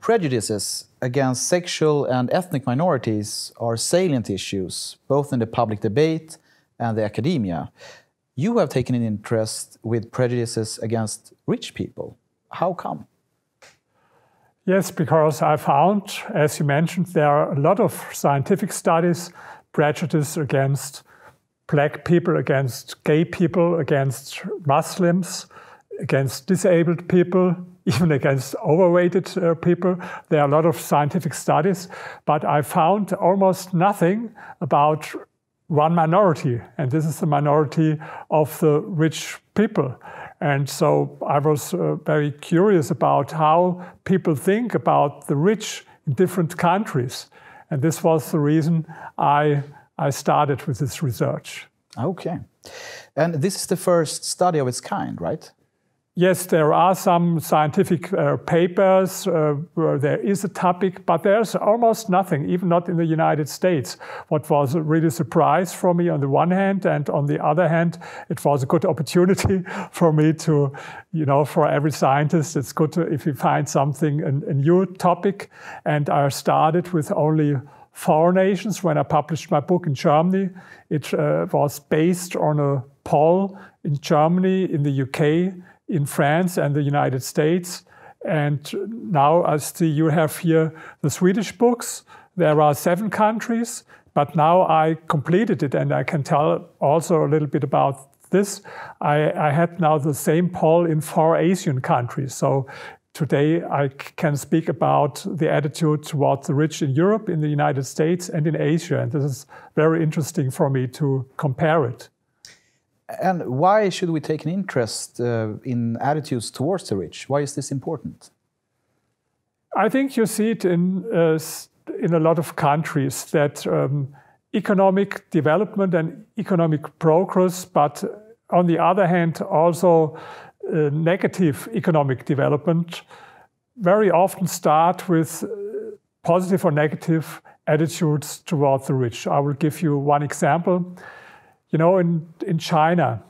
Prejudices against sexual and ethnic minorities are salient issues, both in the public debate and the academia. You have taken an interest with prejudices against rich people. How come? Yes, because I found, as you mentioned, there are a lot of scientific studies, prejudice against black people, against gay people, against Muslims, against disabled people, even against overweighted people. There are a lot of scientific studies, but I found almost nothing about one minority, and this is the minority of the rich people. And so I was very curious about how people think about the rich in different countries. And this was the reason I started with this research. Okay. And this is the first study of its kind, right? Yes, there are some scientific papers where there is a topic, but there's almost nothing, even not in the United States. What was a really surprise for me on the one hand, and on the other hand, it was a good opportunity for me to, for every scientist, it's good if you find something, a new topic. And I started with only 4 nations when I published my book in Germany. It was based on a poll in Germany, in the UK, in France and the United States. And now I see you have here the Swedish books. There are 7 countries, but now I completed it, and I can tell also a little bit about this. I had now the same poll in 4 Asian countries. So today I can speak about the attitude towards the rich in Europe, in the United States, and in Asia. And this is very interesting for me to compare it. And why should we take an interest in attitudes towards the rich? Why is this important? I think you see it in a lot of countries that economic development and economic progress, but on the other hand also negative economic development, very often start with positive or negative attitudes towards the rich. I will give you one example. In China,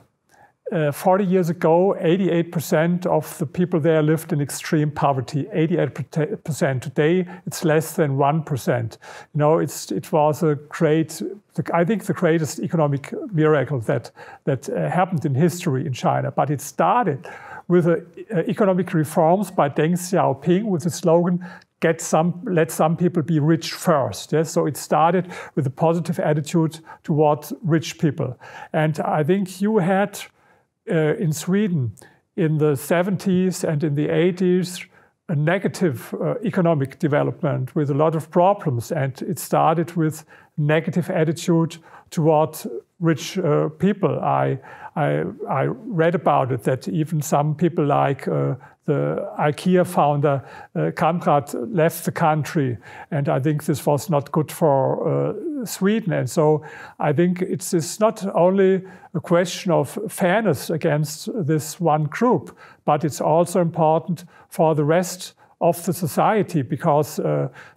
40 years ago, 88% of the people there lived in extreme poverty, 88%. Today, it's less than 1%. It was a great, I think the greatest economic miracle that happened in history in China. But it started with economic reforms by Deng Xiaoping with the slogan, let some people be rich first. Yes? So it started with a positive attitude towards rich people. And I think you had in Sweden in the 70s and in the 80s a negative economic development with a lot of problems. And it started with negative attitude towards rich people. I read about it that even some people like the IKEA founder, Kamprad, left the country. And I think this was not good for Sweden. And so I think it's not only a question of fairness against this one group, but it's also important for the rest of the society. Because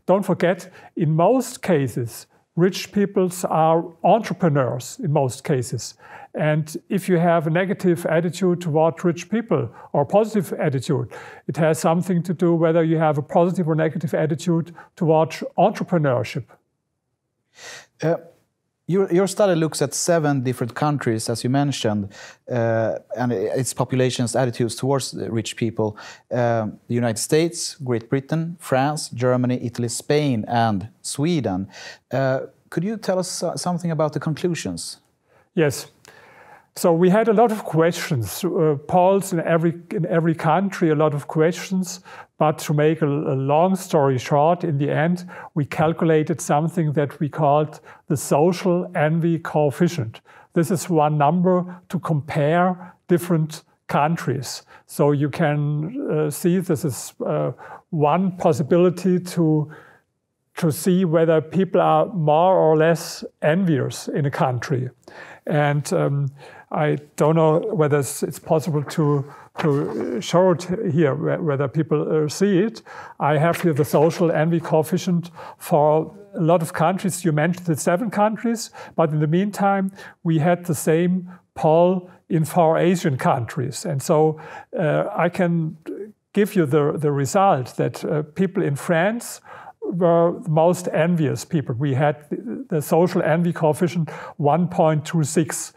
don't forget, in most cases, rich people are entrepreneurs in most cases. And if you have a negative attitude toward rich people or a positive attitude, it has something to do whether you have a positive or negative attitude towards entrepreneurship. Your study looks at 7 different countries, as you mentioned, and its population's attitudes towards rich people. The United States, Great Britain, France, Germany, Italy, Spain, and Sweden. Could you tell us something about the conclusions? Yes. So we had a lot of questions, polls in every country, a lot of questions. But to make a long story short, in the end, we calculated something that we called the social envy coefficient. This is one number to compare different countries. So you can see this is one possibility to see whether people are more or less envious in a country. And I don't know whether it's possible to show it here, whether people see it. I have here the social envy coefficient for a lot of countries. You mentioned the 7 countries, but in the meantime, we had the same poll in 4 Asian countries. And so I can give you the result that people in France were the most envious people. We had the social envy coefficient 1.26.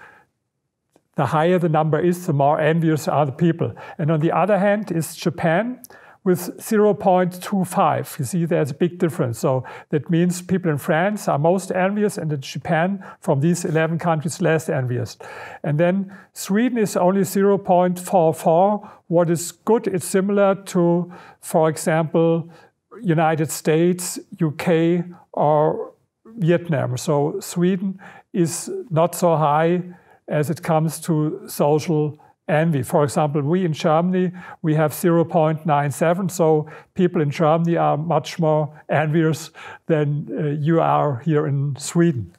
The higher the number is, the more envious are the people. And on the other hand is Japan with 0.25. You see, there's a big difference. So that means people in France are most envious, and in Japan, from these 11 countries, less envious. And then Sweden is only 0.44. What is good, it's similar to, for example, United States, UK, or Vietnam. So Sweden is not so high as it comes to social envy. For example, we in Germany, we have 0.97, so people in Germany are much more envious than you are here in Sweden.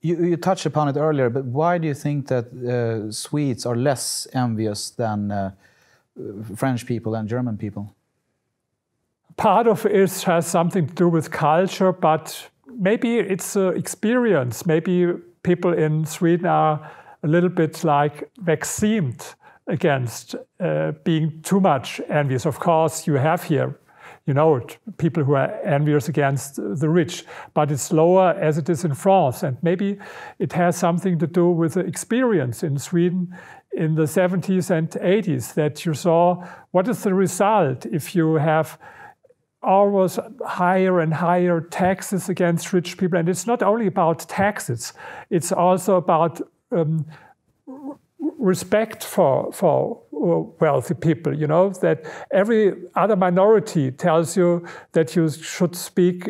You touched upon it earlier, but why do you think that Swedes are less envious than French people and German people? Part of it has something to do with culture, but maybe it's experience. Maybe people in Sweden are a little bit like vaccinated against being too much envious. Of course, you have here, you know, people who are envious against the rich, but it's lower as it is in France. And maybe it has something to do with the experience in Sweden in the 70s and 80s, that you saw what is the result if you have always higher and higher taxes against rich people. And it's not only about taxes, it's also about respect for wealthy people, you know, that every other minority tells you that you should speak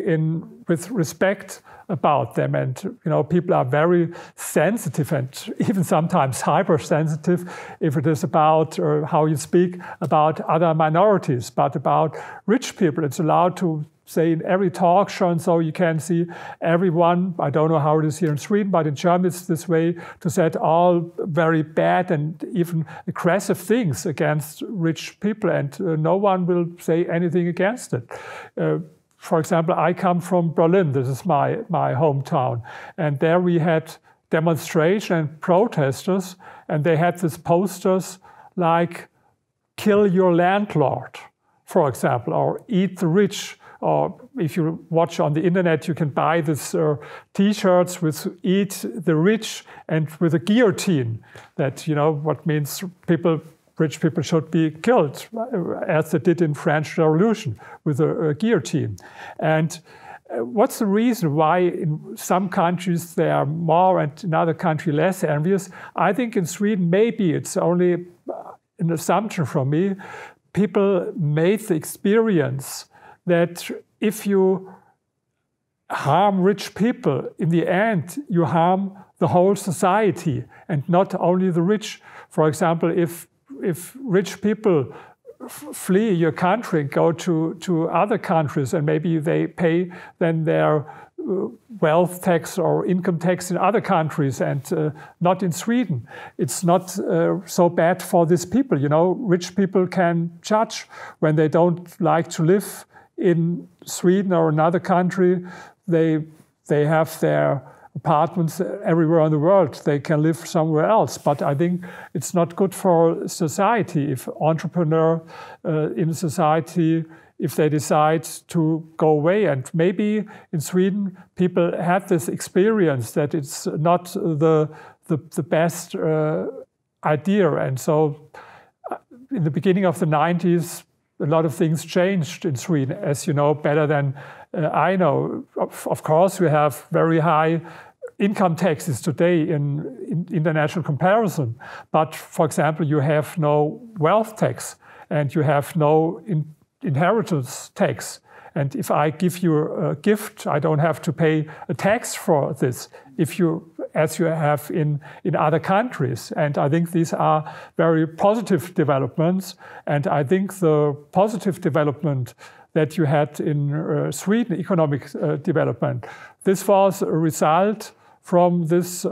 with respect about them. And, you know, people are very sensitive and even sometimes hypersensitive if it is about how you speak about other minorities. But about rich people, it's allowed to say in every talk show, and so you can see everyone, I don't know how it is here in Sweden, but in Germany it's this way, to say all very bad and even aggressive things against rich people, and no one will say anything against it. For example, I come from Berlin, this is my hometown, and there we had demonstration and protesters, and they had these posters like, kill your landlord, for example, or eat the rich. Or if you watch on the internet, you can buy these T-shirts with "Eat the Rich" and with a guillotine. That, you know, what means rich people should be killed, as they did in French Revolution with a guillotine. And what's the reason why in some countries they are more and in other countries less envious? I think in Sweden, maybe it's only an assumption from me. People made the experience that if you harm rich people, in the end, you harm the whole society and not only the rich. For example, if rich people flee your country and go to other countries, and maybe they pay then their wealth tax or income tax in other countries and not in Sweden, it's not so bad for these people. You know, rich people can judge when they don't like to live in Sweden or another country. They have their apartments everywhere in the world. They can live somewhere else. But I think it's not good for society if entrepreneurs in society, if they decide to go away. And maybe in Sweden, people had this experience that it's not the best idea. And so in the beginning of the 90s, a lot of things changed in Sweden, as you know better than I know. Of course, we have very high income taxes today in international comparison. But, for example, you have no wealth tax and you have no inheritance tax. And if I give you a gift, I don't have to pay a tax for this, as you have in other countries. And I think these are very positive developments. And I think the positive development that you had in Sweden, economic development, this was a result from this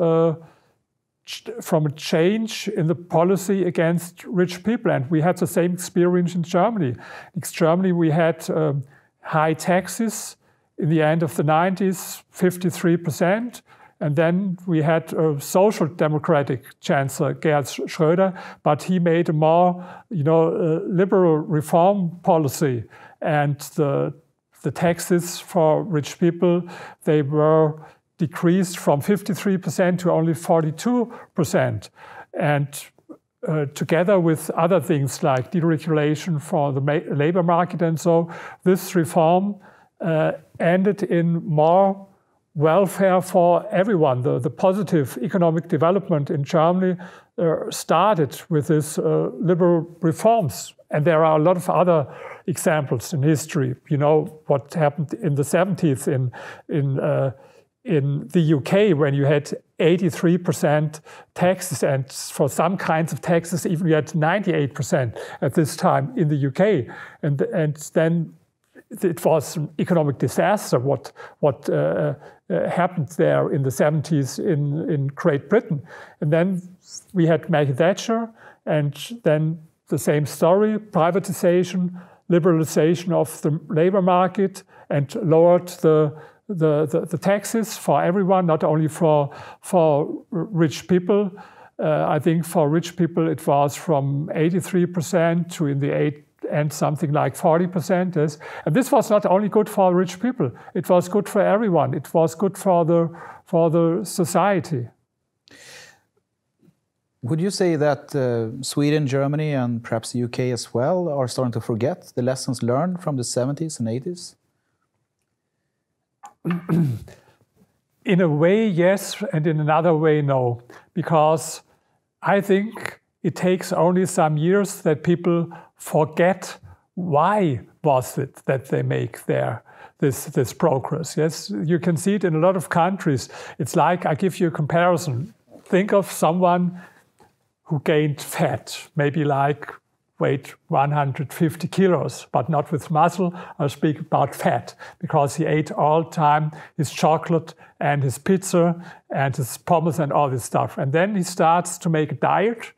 from a change in the policy against rich people. And we had the same experience in Germany. In Germany, we had high taxes in the end of the 90s, 53%. And then we had a social democratic chancellor, Gerhard Schröder, but he made a more, liberal reform policy. And the taxes for rich people, they were decreased from 53% to only 42%. And together with other things like deregulation for the labor market and so, this reform ended in more welfare for everyone. The positive economic development in Germany started with these liberal reforms. And there are a lot of other examples in history. You know what happened in the 70s in the UK, when you had 83% taxes, and for some kinds of taxes even you had 98% at this time in the UK. And then it was an economic disaster what happened there in the 70s in Great Britain. And then we had Maggie Thatcher, and then the same story, privatization, liberalization of the labor market, and lowered the taxes for everyone, not only for rich people. I think for rich people it was from 83% to in the end something like 40%. Yes. And this was not only good for rich people, it was good for everyone. It was good for the society. Would you say that Sweden, Germany, and perhaps the UK as well are starting to forget the lessons learned from the 70s and 80s? In a way, yes, and in another way, no. Because I think it takes only some years that people forget why was it that they make this progress. Yes, you can see it in a lot of countries. It's like, I give you a comparison. Think of someone who gained fat, maybe like weighed 150 kilos, but not with muscle. I speak about fat, because he ate all the time his chocolate and his pizza and his pommes and all this stuff. And then he starts to make a diet,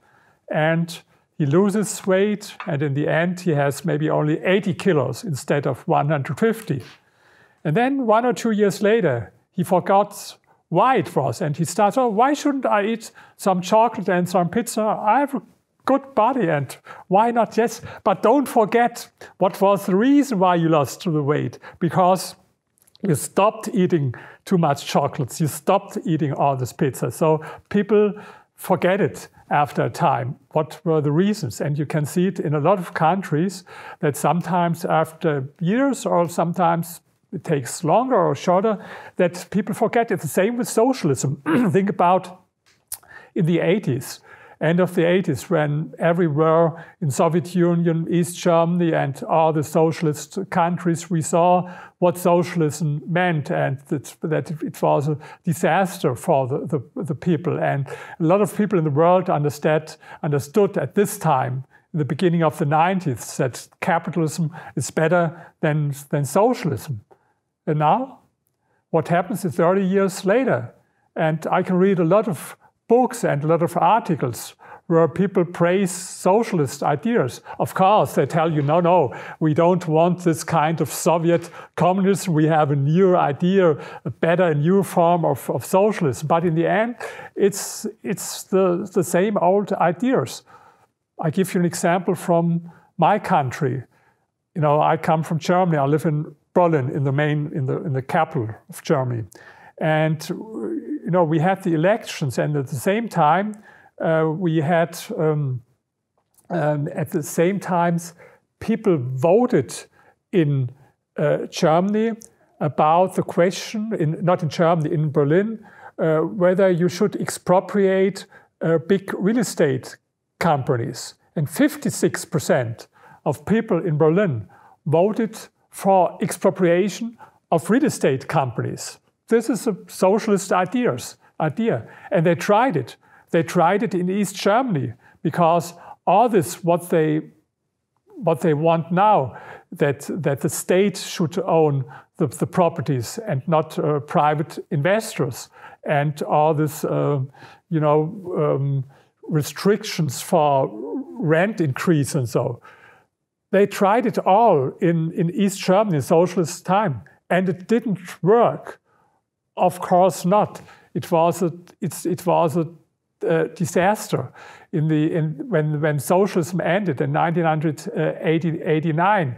and he loses weight, and in the end he has maybe only 80 kilos instead of 150. And then 1 or 2 years later, he forgot why it was, and he starts, oh, why shouldn't I eat some chocolate and some pizza? I have a good body, and why not? Yes, but don't forget what was the reason why you lost the weight, because you stopped eating too much chocolates, you stopped eating all this pizza. So people forget it after a time. What were the reasons? And you can see it in a lot of countries that sometimes after years, or sometimes it takes longer or shorter, that people forget. It's the same with socialism. Think about in the 80s, end of the 80s, when everywhere in Soviet Union, East Germany, and all the socialist countries, we saw what socialism meant, and that it was a disaster for the people. And a lot of people in the world understood at this time, in the beginning of the 90s, that capitalism is better than socialism. And now, what happens is 30 years later, and I can read a lot of books and a lot of articles where people praise socialist ideas. Of course, they tell you, no, we don't want this kind of Soviet communism. We have a new idea, a better, new form of socialism. But in the end, it's the same old ideas. I give you an example from my country. You know, I come from Germany. I live in Berlin, in the capital of Germany. And you know, we had the elections, and at the same time, we had at the same times people voted in Germany about the question, not in Germany, in Berlin, whether you should expropriate big real estate companies. And 56% of people in Berlin voted for expropriation of real estate companies. This is a socialist idea, and they tried it. They tried it in East Germany, because all this, what they want now, that the state should own the properties and not private investors, and all this, restrictions for rent increase and so. They tried it all in East Germany, socialist time, and it didn't work. Of course not. it was a disaster. When socialism ended in 1989,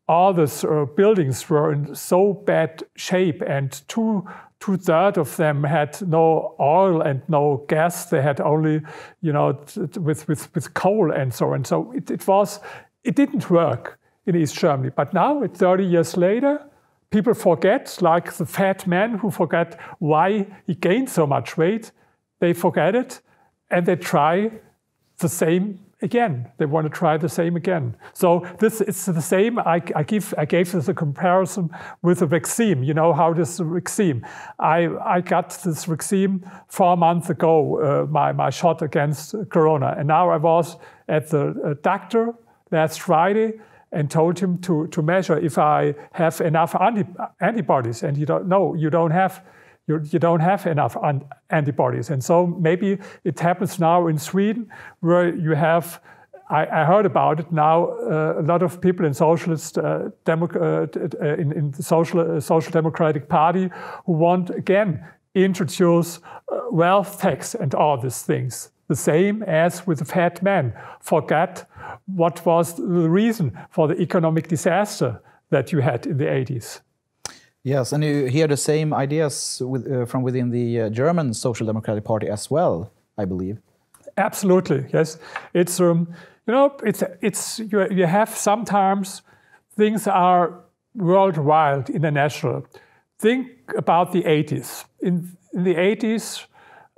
all these buildings were in so bad shape, and two-thirds of them had no oil and no gas. They had only, with coal and so on. So it didn't work in East Germany. But now, 30 years later, people forget, like the fat man who forgot why he gained so much weight. They forget it, and they try the same again. They want to try the same again. So it's the same. I gave this a comparison with a vaccine. You know how this vaccine. I got this vaccine 4 months ago, my shot against Corona, and now I was at the doctor last Friday and told him to measure if I have enough antibodies, and you don't have enough antibodies. And so maybe it happens now in Sweden, where you have, I heard about it now, a lot of people in socialist in the Social Democratic Party who want again introduce wealth tax and all these things. The same as with the fat man. Forget what was the reason for the economic disaster that you had in the 80s. Yes, and you hear the same ideas from within the German Social Democratic Party as well, I believe. Absolutely, yes. It's you have sometimes things are worldwide, international. Think about the 80s. In the 80s,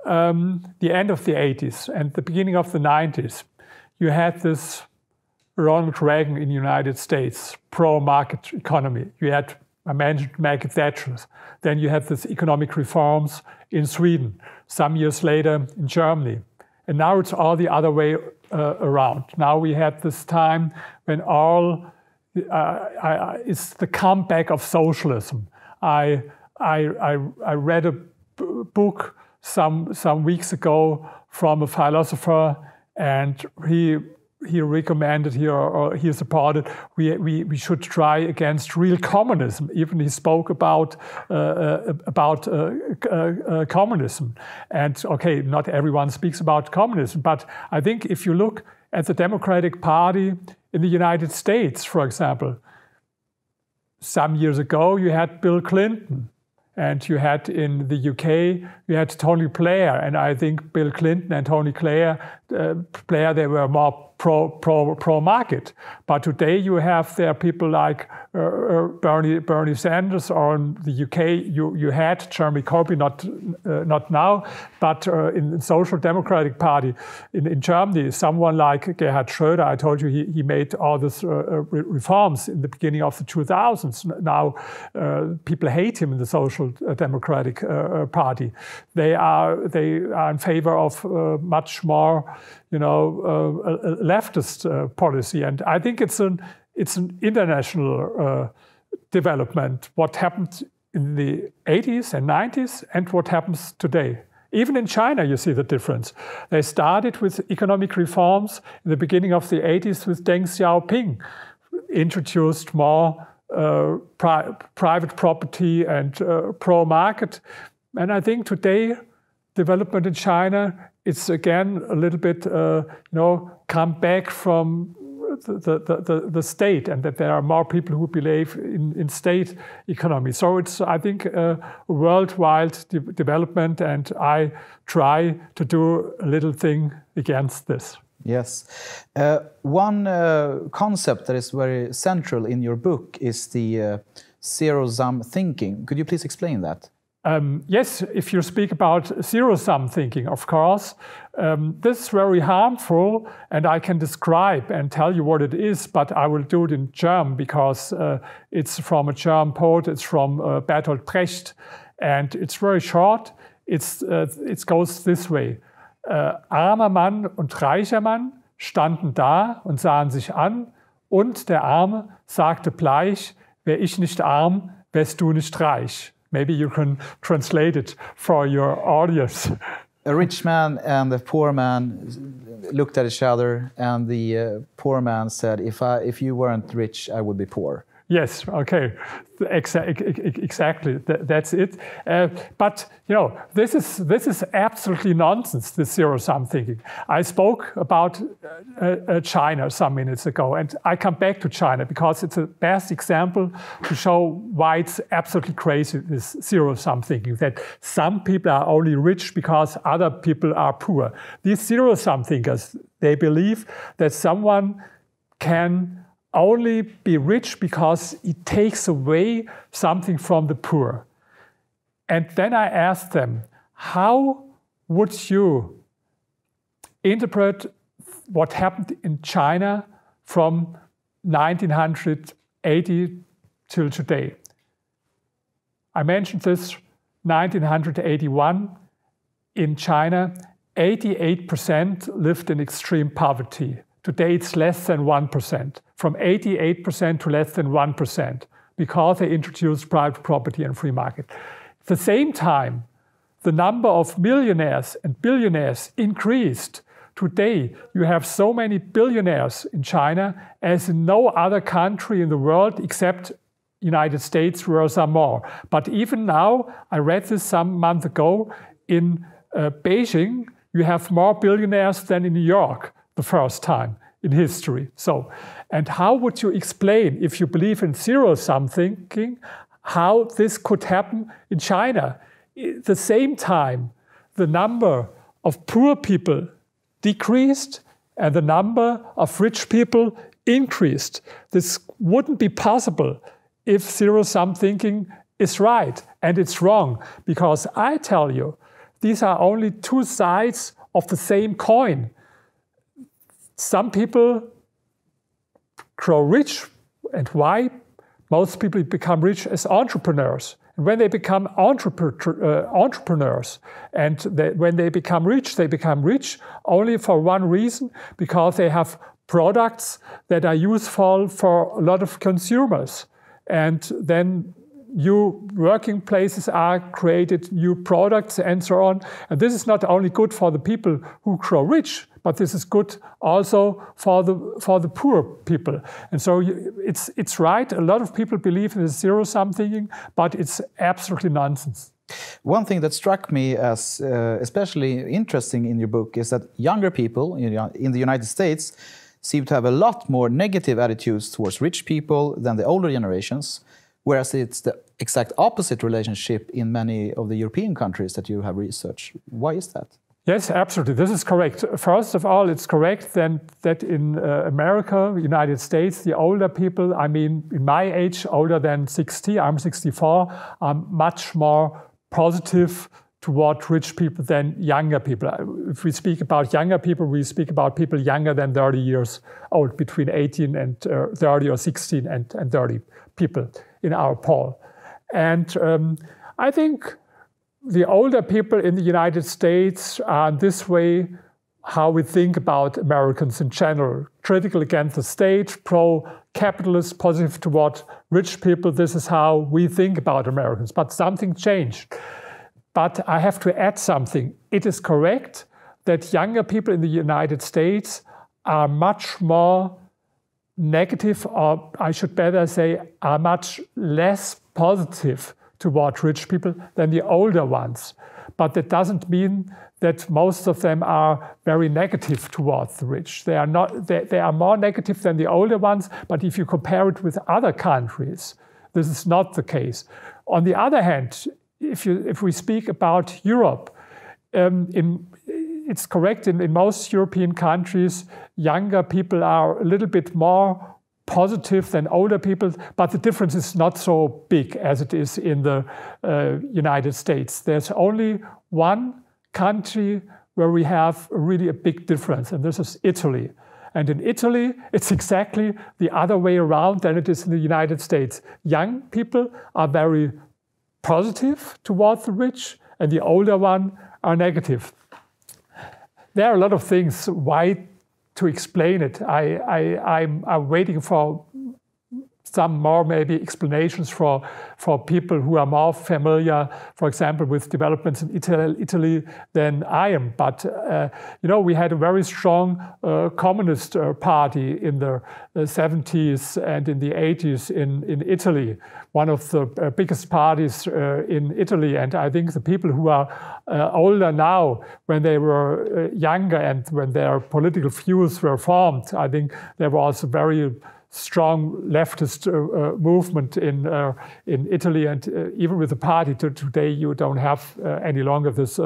the end of the 80s and the beginning of the 90s, you had this Ronald Reagan in the United States, pro-market economy. You had, I mentioned Margaret Thatcher. Then you had these economic reforms in Sweden, some years later in Germany. And now it's all the other way around. Now we had this time when it's the comeback of socialism. I read a book some weeks ago from a philosopher, and he recommended or he supported we should try against real communism. Even he spoke about communism. And okay, not everyone speaks about communism, but I think if you look at the Democratic Party in the United States, for example, some years ago you had Bill Clinton. And you had in the UK, you had Tony Blair, and I think Bill Clinton and Tony Blair, they were more pro-market. But today you have there people like Bernie Sanders, or in the UK you had Jeremy Corbyn, not now, but in the Social Democratic Party in Germany, someone like Gerhard Schröder. I told you he made all these reforms in the beginning of the 2000s. Now people hate him in the Social Democratic Party. They are in favor of much more, leftist policy, and I think it's an international development. What happened in the 80s and 90s, and what happens today. Even in China, you see the difference. They started with economic reforms in the beginning of the 80s with Deng Xiaoping, introduced more private property and pro-market. And I think today, development in China, it's again a little bit, come back from the state, and that there are more people who believe in state economy. So it's, I think, a worldwide development, and I try to do a little thing against this. Yes. One concept that is very central in your book is the zero-sum thinking. Could you please explain that? Yes, if you speak about zero-sum thinking, of course, this is very harmful, and I can describe and tell you what it is, but I will do it in German because it's from a German poet. It's from Bertolt Brecht, and it's very short. It goes this way. Armer Mann und reicher Mann standen da und sahen sich an, und der Arme sagte bleich, wär ich nicht arm, wärst du nicht reich. Maybe you can translate it for your audience. A rich man and a poor man looked at each other, and the poor man said, if you weren't rich, I would be poor. Yes, okay, exactly. That's it. But you know, this is absolutely nonsense. This zero-sum thinking. I spoke about China some minutes ago, and I come back to China because it's the best example to show why it's absolutely crazy. This zero-sum thinking, that some people are only rich because other people are poor. These zero-sum thinkers, they believe that someone can only be rich because it takes away something from the poor. And then I asked them, how would you interpret what happened in China from 1980 till today? I mentioned this, 1981 in China, 88% lived in extreme poverty. Today it's less than 1%, from 88% to less than 1%, because they introduced private property and free market. At the same time, the number of millionaires and billionaires increased. Today, you have so many billionaires in China as in no other country in the world except United States, where some more. But even now, I read this some month ago, in Beijing, you have more billionaires than in New York, the first time in history. So, and how would you explain, if you believe in zero-sum thinking, how this could happen in China? At the same time, the number of poor people decreased and the number of rich people increased. This wouldn't be possible if zero-sum thinking is right, and it's wrong, because I tell you, these are only two sides of the same coin. Some people grow rich, and why? Most people become rich as entrepreneurs. And when they become entrepreneurs, and when they become rich only for one reason, because they have products that are useful for a lot of consumers. And then new working places are created, new products and so on. And this is not only good for the people who grow rich, but this is good also for the poor people. And so it's right, a lot of people believe in the zero-sum thinking, but it's absolutely nonsense. One thing that struck me as especially interesting in your book is that younger people in the United States seem to have a lot more negative attitudes towards rich people than the older generations, whereas it's the exact opposite relationship in many of the European countries that you have researched. Why is that? Yes, absolutely. This is correct. First of all, it's correct then that in America, United States, the older people, I mean, in my age, older than 60, I'm 64, are much more positive toward rich people than younger people. If we speak about younger people, we speak about people younger than 30 years old, between 18 and 30 or 16 and 30 people in our poll. And I think the older people in the United States are this way how we think about Americans in general. Critical against the state, pro-capitalist, positive toward rich people. This is how we think about Americans. But something changed. But I have to add something. It is correct that younger people in the United States are much more negative, or I should better say, are much less positive toward rich people than the older ones. But that doesn't mean that most of them are very negative towards the rich. They are not. They are more negative than the older ones, but if you compare it with other countries, this is not the case. On the other hand, if we speak about Europe, it's correct in most European countries, younger people are a little bit more positive than older people, but the difference is not so big as it is in the United States. There's only one country where we have really a big difference, and this is Italy. And in Italy, it's exactly the other way around than it is in the United States. Young people are very positive towards the rich, and the older one are negative. There are a lot of things why to explain it. I'm waiting for some more maybe explanations for people who are more familiar, for example, with developments in Italy than I am. But we had a very strong communist party in the 70s and in the 80s in Italy, one of the biggest parties in Italy. And I think the people who are older now, when they were younger and when their political views were formed, I think there was a very strong leftist movement in Italy, and even with the party today, you don't have any longer this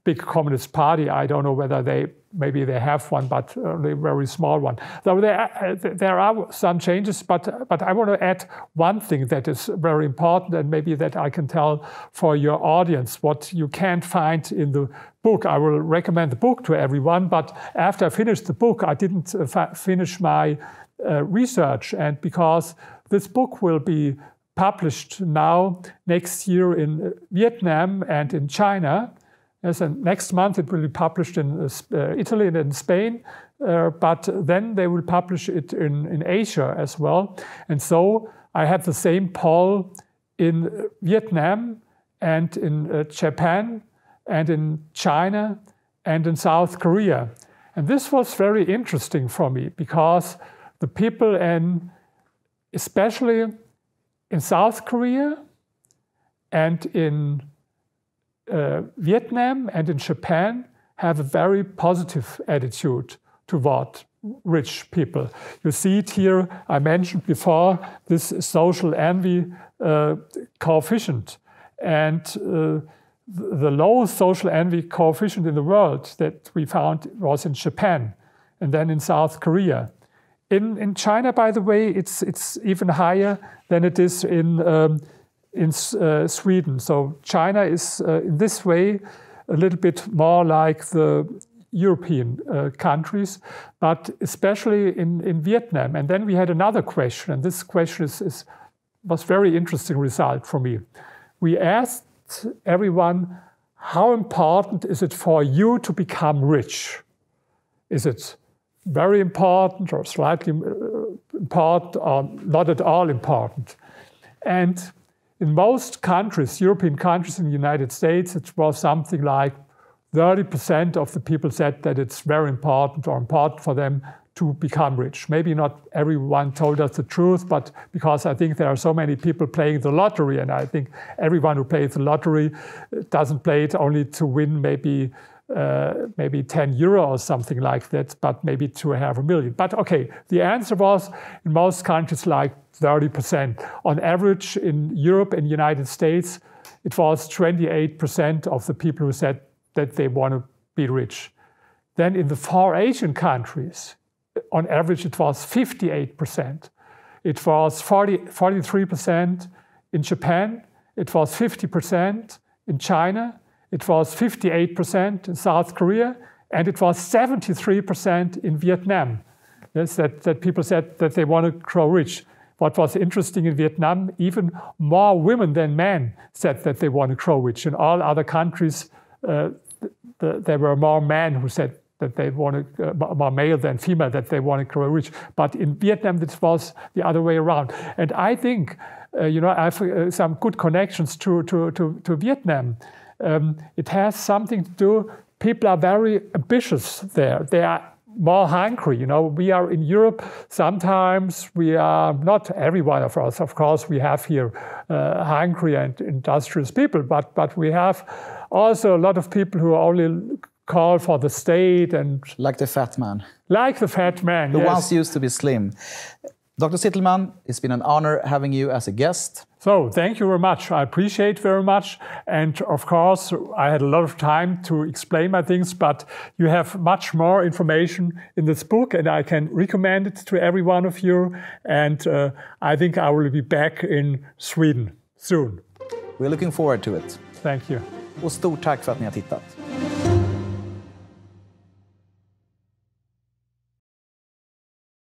big communist party. I don't know whether maybe they have one, but only a very small one. So there are some changes, but I want to add one thing that is very important, and maybe that I can tell for your audience what you can't find in the book. I will recommend the book to everyone, but after I finished the book, I didn't finish my research, and because this book will be published now next year in Vietnam and in China. Yes, and next month it will be published in Italy and in Spain, but then they will publish it in Asia as well. And so I had the same poll in Vietnam and in Japan and in China and in South Korea. And this was very interesting for me because the people, especially in South Korea and in Vietnam and in Japan, have a very positive attitude toward rich people. You see it here, I mentioned before, this social envy coefficient. And the lowest social envy coefficient in the world that we found was in Japan and then in South Korea. In China, by the way, it's even higher than it is in Sweden. So China is in this way a little bit more like the European countries, but especially in Vietnam. And then we had another question, and this question was very interesting result for me. We asked everyone, how important is it for you to become rich? Is it very important or slightly important or not at all important? And in most countries, European countries, in the United States, it was something like 30% of the people said that it's very important or important for them to become rich. Maybe not everyone told us the truth, but because I think there are so many people playing the lottery, and I think everyone who plays the lottery doesn't play it only to win maybe 10 euro or something like that, but maybe to have 1 million. But okay, the answer was in most countries like 30%. On average in Europe and the United States, it was 28% of the people who said that they want to be rich. Then in the 4 Asian countries, on average it was 58%. It was 43% in Japan, it was 50% in China, it was 58% in South Korea, and it was 73% in Vietnam. Yes, that people said that they want to grow rich. What was interesting in Vietnam, even more women than men said that they want to grow rich. In all other countries, there were more men who said that they want to, more male than female, that they want to grow rich. But in Vietnam, this was the other way around. And I think, I have some good connections to Vietnam. It has something to do, people are very ambitious there. They are more hungry. We are in Europe, sometimes we are, not every one of us, of course, we have here hungry and industrious people, but we have also a lot of people who only call for the state and... Like the fat man. Like the fat man, Who yes. once used to be slim. Dr. Zitelmann, it's been an honor having you as a guest. So, thank you very much. I appreciate very much. And of course, I had a lot of time to explain my things, but you have much more information in this book, and I can recommend it to every one of you. And I think I will be back in Sweden soon. We're looking forward to it. Thank you. Och stort tack för att ni har tittat.